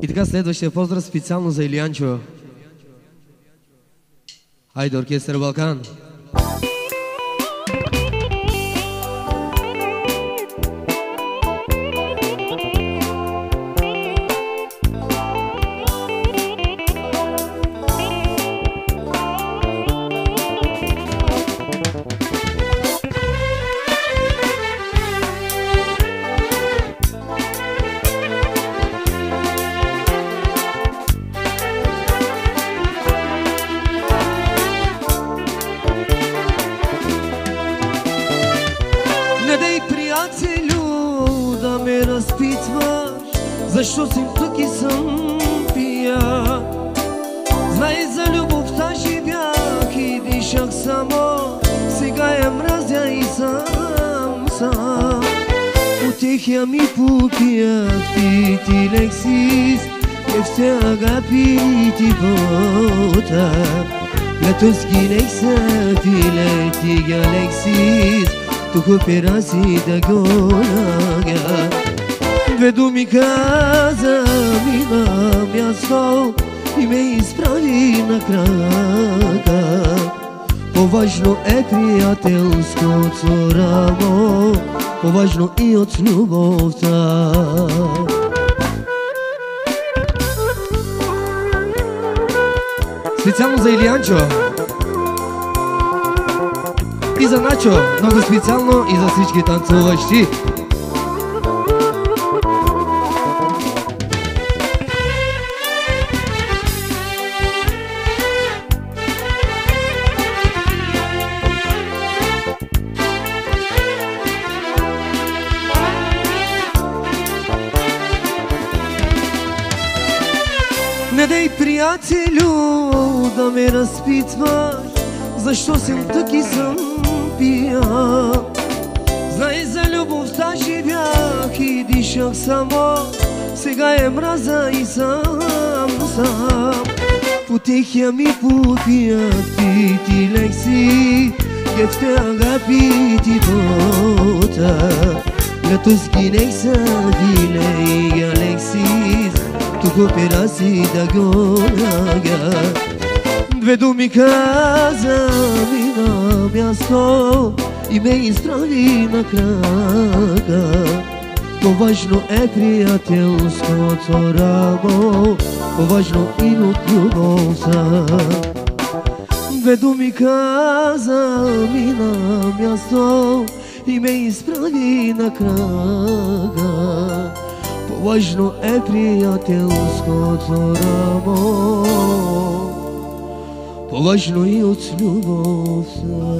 И така следващия поздрав специално за Илиянчо. Хайде, оркестър Балкан. Защо си тук и съм пия? Знай, за любовта живях и дишах само. Сега я мразя и сам. Утехя ми попиях ти Лексис, ефте агапити бота. Латоски лекса ти Галексис, тухо пераси да гонага. Две думи каза ми на място и ме изправи на крака. По-важно е приятелското рамо, по-важно и от любовта. Специално за Илиянчо и за Начо, много специално и за всички танцуващи. Не дей, приятелю, да ме разпитваш защо съм тук и съм пия. Знай, за любовта живях и дишах само. Сега я мраза и сам. Потехя ми попиях ти Лекси, ефте агапити бота. Латоски лекса ти Галексис, тухо пераси да гонага. Две думи каза ми на място и ме изправи на крака. По-важно е приятелското рамо, по-важно и от любовта. Две думи каза ми на място и ме изправи на крака. По-важно е приятелското рамо, по-важно и от любовта.